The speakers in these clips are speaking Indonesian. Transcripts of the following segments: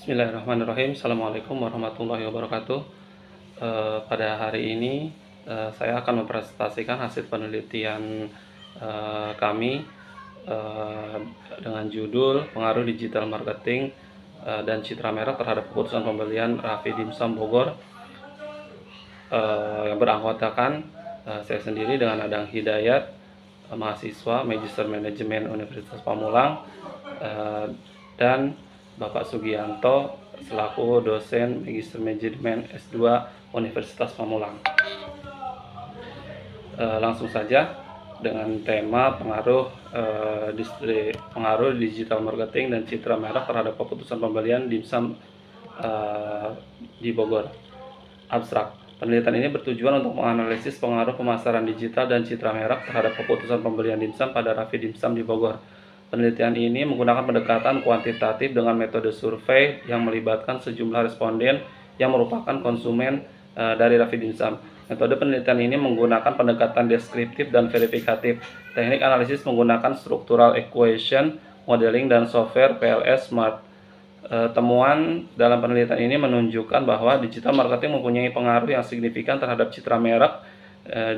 Bismillahirrahmanirrahim. Assalamualaikum warahmatullahi wabarakatuh. Pada hari ini saya akan mempresentasikan hasil penelitian kami eh, dengan judul pengaruh digital marketing dan citra merek terhadap keputusan pembelian Raffi Dimsum Bogor, yang beranggotakan saya sendiri dengan Adang Hidayat, mahasiswa Magister Manajemen Universitas Pamulang, dan Bapak Sugianto selaku dosen Magister Manajemen S2 Universitas Pamulang. Langsung saja dengan tema pengaruh digital marketing dan citra merek terhadap keputusan pembelian dimsum di Bogor. Abstrak. Penelitian ini bertujuan untuk menganalisis pengaruh pemasaran digital dan citra merek terhadap keputusan pembelian dimsum pada Raffi Dimsum di Bogor. Penelitian ini menggunakan pendekatan kuantitatif dengan metode survei yang melibatkan sejumlah responden yang merupakan konsumen dari Raffi Dimsum. Metode penelitian ini menggunakan pendekatan deskriptif dan verifikatif. Teknik analisis menggunakan structural equation, modeling, dan software PLS Smart. Temuan dalam penelitian ini menunjukkan bahwa digital marketing mempunyai pengaruh yang signifikan terhadap citra merek,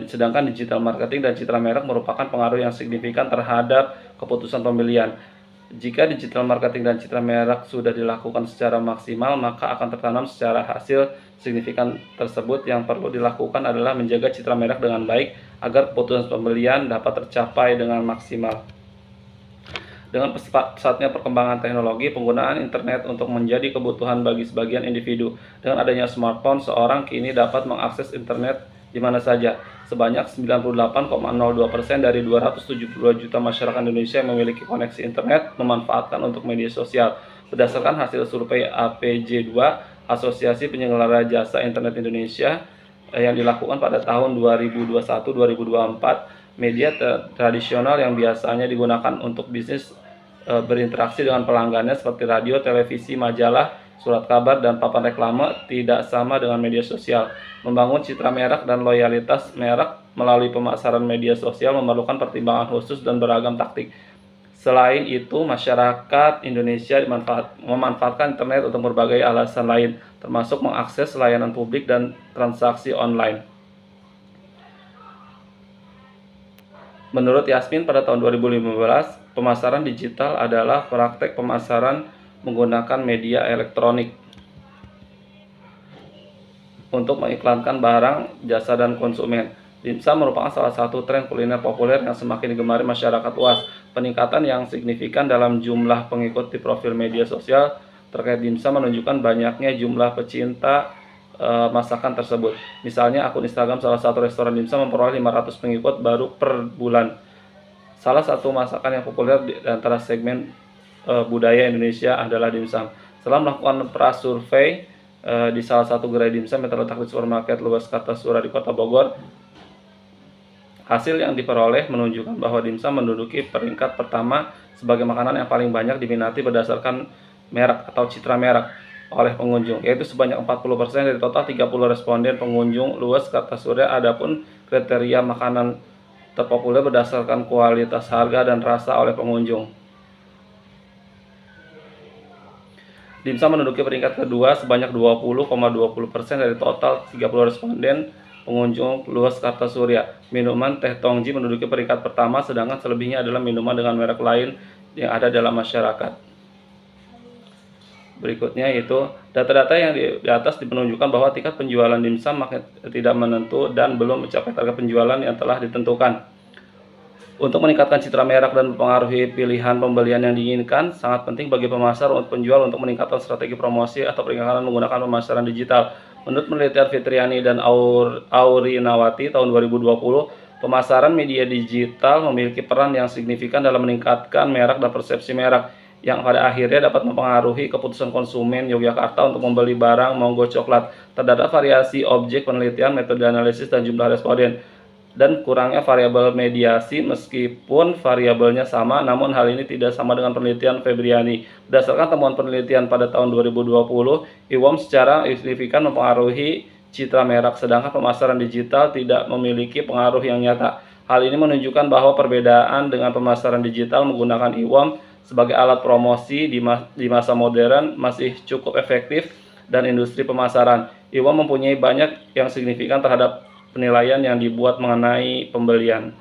sedangkan digital marketing dan citra merek merupakan pengaruh yang signifikan terhadap keputusan pembelian. Jika digital marketing dan citra merek sudah dilakukan secara maksimal, maka akan tertanam secara hasil signifikan tersebut. Yang perlu dilakukan adalah menjaga citra merek dengan baik agar keputusan pembelian dapat tercapai dengan maksimal. Dengan pesatnya perkembangan teknologi, penggunaan internet untuk menjadi kebutuhan bagi sebagian individu. Dengan adanya smartphone, seorang kini dapat mengakses internet di mana saja. Sebanyak 98,02% dari 272 juta masyarakat Indonesia yang memiliki koneksi internet memanfaatkan untuk media sosial. Berdasarkan hasil survei APJ2, Asosiasi Penyelenggara Jasa Internet Indonesia, yang dilakukan pada tahun 2021-2024, media tradisional yang biasanya digunakan untuk bisnis berinteraksi dengan pelanggannya seperti radio, televisi, majalah, surat kabar, dan papan reklame tidak sama dengan media sosial. Membangun citra merek dan loyalitas merek melalui pemasaran media sosial memerlukan pertimbangan khusus dan beragam taktik. Selain itu, masyarakat Indonesia memanfaatkan internet untuk berbagai alasan lain, termasuk mengakses layanan publik dan transaksi online. Menurut Yasmin, pada tahun 2015, pemasaran digital adalah praktek pemasaran menggunakan media elektronik untuk mengiklankan barang, jasa, dan konsumen. Dimsum merupakan salah satu tren kuliner populer yang semakin digemari masyarakat luas. Peningkatan yang signifikan dalam jumlah pengikut di profil media sosial terkait dimsum menunjukkan banyaknya jumlah pecinta masakan tersebut. Misalnya, akun Instagram salah satu restoran dimsum memperoleh 500 pengikut baru per bulan. Salah satu masakan yang populer di antara segmen budaya Indonesia adalah dimsum. Setelah melakukan prasurvei di salah satu gerai dimsum yang terletak di supermarket Luas Kartasura di Kota Bogor, hasil yang diperoleh menunjukkan bahwa dimsum menduduki peringkat pertama sebagai makanan yang paling banyak diminati berdasarkan merek atau citra merek oleh pengunjung, yaitu sebanyak 40% dari total 30 responden pengunjung Luas Kartasura. Adapun kriteria makanan terpopuler berdasarkan kualitas, harga, dan rasa oleh pengunjung. Dimsum menduduki peringkat kedua sebanyak 20,20% dari total 30 responden pengunjung Luas Kartasura. Minuman teh tongji menduduki peringkat pertama, sedangkan selebihnya adalah minuman dengan merek lain yang ada dalam masyarakat. Berikutnya yaitu data-data yang di atas menunjukkan bahwa tingkat penjualan dimsum makin tidak menentu dan belum mencapai target penjualan yang telah ditentukan. Untuk meningkatkan citra merek dan mempengaruhi pilihan pembelian yang diinginkan, sangat penting bagi pemasar untuk penjual untuk meningkatkan strategi promosi atau periklanan menggunakan pemasaran digital. Menurut penelitian Fitriani dan Auri Nawati tahun 2020, pemasaran media digital memiliki peran yang signifikan dalam meningkatkan merek dan persepsi merek, yang pada akhirnya dapat mempengaruhi keputusan konsumen Yogyakarta untuk membeli barang Monggo Coklat. Terdapat variasi objek penelitian, metode analisis, dan jumlah responden, dan kurangnya variabel mediasi. Meskipun variabelnya sama, namun hal ini tidak sama dengan penelitian Febriani. Berdasarkan temuan penelitian pada tahun 2020, IWOM secara signifikan mempengaruhi citra merek, sedangkan pemasaran digital tidak memiliki pengaruh yang nyata. Hal ini menunjukkan bahwa perbedaan dengan pemasaran digital menggunakan IWOM sebagai alat promosi di masa modern masih cukup efektif dan industri pemasaran. IWOM mempunyai banyak yang signifikan terhadap penilaian yang dibuat mengenai pembelian.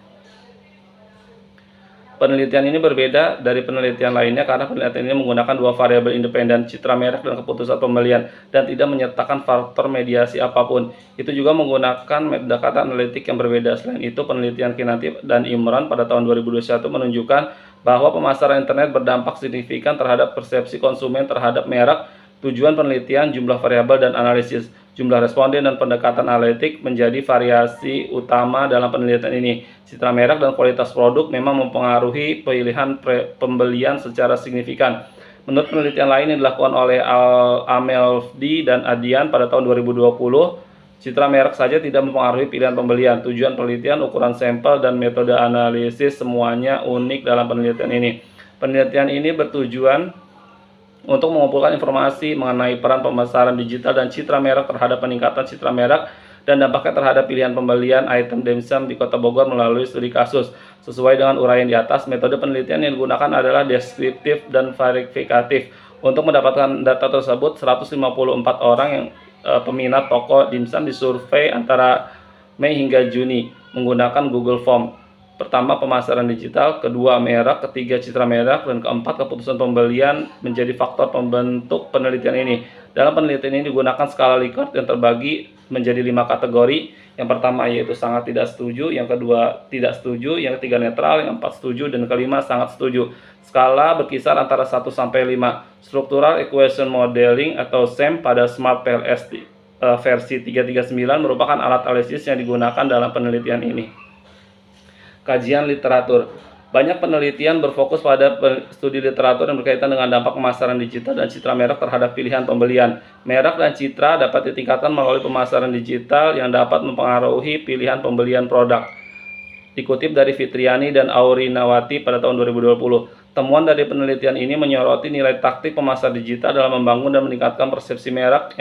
Penelitian ini berbeda dari penelitian lainnya karena penelitian ini menggunakan dua variabel independen, citra merek dan keputusan pembelian, dan tidak menyertakan faktor mediasi apapun. Itu juga menggunakan metadata analitik yang berbeda. Selain itu, penelitian Kinanti dan Imran pada tahun 2021 menunjukkan bahwa pemasaran internet berdampak signifikan terhadap persepsi konsumen terhadap merek. Tujuan penelitian, jumlah variabel dan analisis jumlah responden dan pendekatan analitik menjadi variasi utama dalam penelitian ini. Citra merek dan kualitas produk memang mempengaruhi pilihan pembelian secara signifikan. Menurut penelitian lain yang dilakukan oleh Amelfdi dan Adian pada tahun 2020, citra merek saja tidak mempengaruhi pilihan pembelian. Tujuan penelitian, ukuran sampel, dan metode analisis semuanya unik dalam penelitian ini. Penelitian ini bertujuan untuk mengumpulkan informasi mengenai peran pemasaran digital dan citra merek terhadap peningkatan citra merek dan dampaknya terhadap pilihan pembelian item dimsum di Kota Bogor melalui studi kasus. Sesuai dengan uraian di atas, metode penelitian yang digunakan adalah deskriptif dan verifikatif. Untuk mendapatkan data tersebut, 154 orang yang peminat toko dimsum disurvei antara Mei hingga Juni menggunakan Google Form. Pertama, pemasaran digital, kedua, merek, ketiga, citra merek, dan keempat, keputusan pembelian menjadi faktor pembentuk penelitian ini. Dalam penelitian ini digunakan skala Likert yang terbagi menjadi 5 kategori. Yang pertama yaitu sangat tidak setuju, yang kedua tidak setuju, yang ketiga netral, yang keempat setuju, dan kelima sangat setuju. Skala berkisar antara 1 sampai 5. Structural Equation Modeling atau SEM pada Smart PLS versi 339 merupakan alat analisis yang digunakan dalam penelitian ini. Kajian literatur. Banyak penelitian berfokus pada studi literatur yang berkaitan dengan dampak pemasaran digital dan citra merek terhadap pilihan pembelian. Merek dan citra dapat ditingkatkan melalui pemasaran digital yang dapat mempengaruhi pilihan pembelian produk. Dikutip dari Fitriani dan Aurinawati pada tahun 2020. Temuan dari penelitian ini menyoroti nilai taktik pemasar digital dalam membangun dan meningkatkan persepsi merek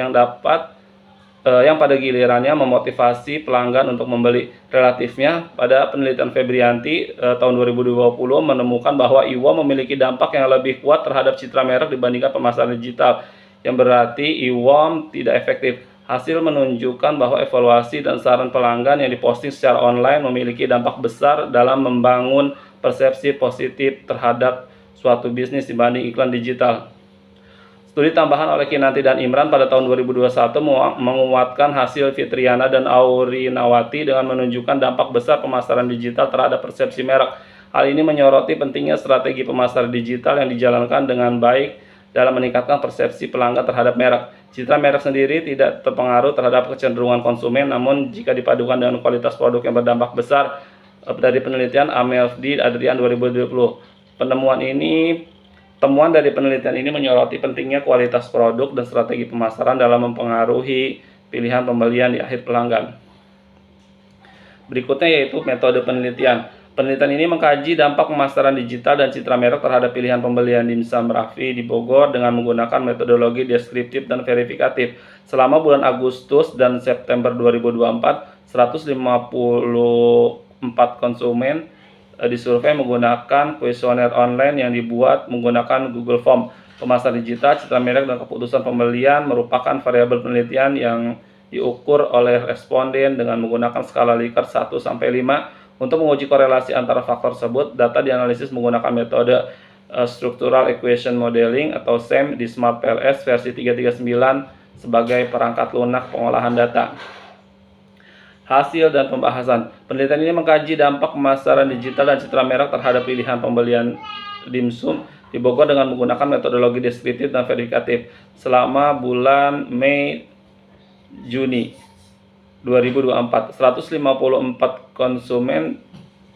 yang pada gilirannya memotivasi pelanggan untuk membeli. Relatifnya, pada penelitian Febrianti tahun 2020 menemukan bahwa IWOM memiliki dampak yang lebih kuat terhadap citra merek dibandingkan pemasaran digital, yang berarti IWOM tidak efektif. Hasil menunjukkan bahwa evaluasi dan saran pelanggan yang diposting secara online memiliki dampak besar dalam membangun persepsi positif terhadap suatu bisnis dibanding iklan digital. Studi tambahan oleh Kinanti dan Imran pada tahun 2021 menguatkan hasil Fitriana dan Aurinawati dengan menunjukkan dampak besar pemasaran digital terhadap persepsi merek. Hal ini menyoroti pentingnya strategi pemasaran digital yang dijalankan dengan baik dalam meningkatkan persepsi pelanggan terhadap merek. Citra merek sendiri tidak terpengaruh terhadap kecenderungan konsumen, namun jika dipadukan dengan kualitas produk yang berdampak besar. Dari penelitian Amelfdi Adrian 2020. Temuan dari penelitian ini menyoroti pentingnya kualitas produk dan strategi pemasaran dalam mempengaruhi pilihan pembelian di akhir pelanggan. Berikutnya yaitu metode penelitian. Penelitian ini mengkaji dampak pemasaran digital dan citra merek terhadap pilihan pembelian dimsum Raffi di Bogor dengan menggunakan metodologi deskriptif dan verifikatif. Selama bulan Agustus dan September 2024, 154 konsumen disurvei menggunakan kuesioner online yang dibuat menggunakan Google Form. Pemasaran digital, citra merek, dan keputusan pembelian merupakan variabel penelitian yang diukur oleh responden dengan menggunakan skala Likert 1 sampai 5. Untuk menguji korelasi antara faktor tersebut, data dianalisis menggunakan metode Structural Equation Modeling atau SEM di Smart PLS versi 339 sebagai perangkat lunak pengolahan data. Hasil dan pembahasan. Penelitian ini mengkaji dampak pemasaran digital dan citra merek terhadap pilihan pembelian dimsum di Bogor dengan menggunakan metodologi deskriptif dan verifikatif selama bulan Mei Juni 2024. 154 konsumen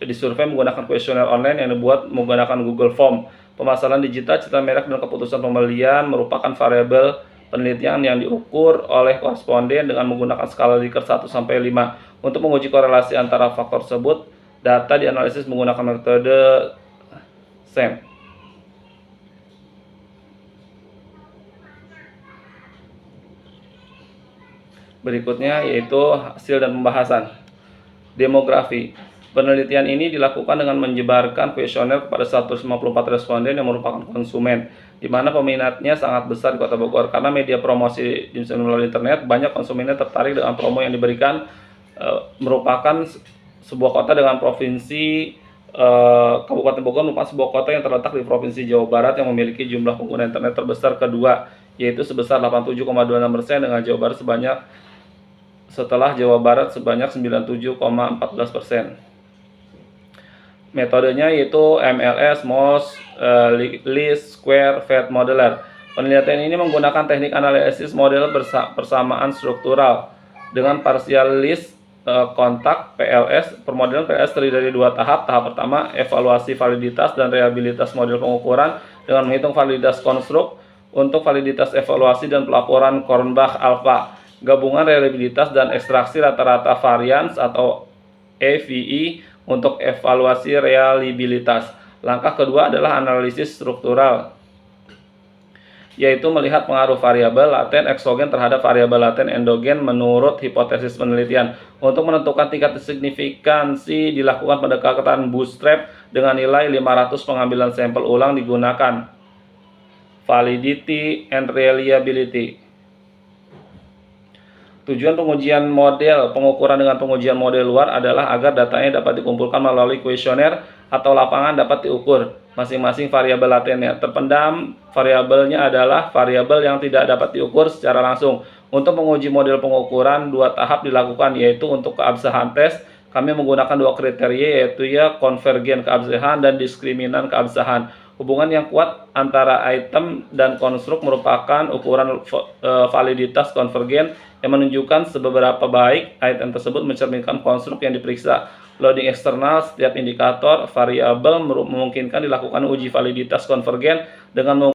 disurvei menggunakan kuesioner online yang dibuat menggunakan Google Form. Pemasaran digital, citra merek, dan keputusan pembelian merupakan variabel penelitian yang diukur oleh koresponden dengan menggunakan skala Likert 1 sampai 5. Untuk menguji korelasi antara faktor tersebut, data dianalisis menggunakan metode SEM. Berikutnya yaitu hasil dan pembahasan. Demografi. Penelitian ini dilakukan dengan menyebarkan kuesioner kepada 154 responden yang merupakan konsumen, di mana peminatnya sangat besar di Kota Bogor. Karena media promosi dimsum melalui internet, banyak konsumennya tertarik dengan promo yang diberikan. Merupakan sebuah kota dengan provinsi Kabupaten Bogor merupakan sebuah kota yang terletak di Provinsi Jawa Barat yang memiliki jumlah pengguna internet terbesar kedua, yaitu sebesar 87,26% dengan Jawa Barat setelah Jawa Barat sebanyak 97,14%. Metodenya yaitu MLS, MOS, Least Square Fat Modeler. Penelitian ini menggunakan teknik analisis model persamaan struktural dengan partial list kontak PLS. Permodelan PLS terdiri dari dua tahap. Tahap pertama, evaluasi validitas dan reliabilitas model pengukuran dengan menghitung validitas konstruk. Untuk validitas evaluasi dan pelaporan Kornbach alpha, gabungan reliabilitas dan ekstraksi rata-rata varians atau EVE untuk evaluasi reliabilitas. Langkah kedua adalah analisis struktural, yaitu melihat pengaruh variabel laten eksogen terhadap variabel laten endogen menurut hipotesis penelitian. Untuk menentukan tingkat signifikansi dilakukan pendekatan bootstrap dengan nilai 500 pengambilan sampel ulang digunakan validity and reliability. Tujuan pengujian model pengukuran dengan pengujian model luar adalah agar datanya dapat dikumpulkan melalui kuesioner atau lapangan dapat diukur masing-masing variabel latennya. Terpendam variabelnya adalah variabel yang tidak dapat diukur secara langsung. Untuk menguji model pengukuran, dua tahap dilakukan, yaitu untuk keabsahan tes, kami menggunakan dua kriteria, yaitu konvergen keabsahan dan diskriminan keabsahan. Hubungan yang kuat antara item dan konstruk merupakan ukuran validitas konvergen yang menunjukkan seberapa baik item tersebut mencerminkan konstruk yang diperiksa. Loading eksternal setiap indikator variabel memungkinkan dilakukan uji validitas konvergen dengan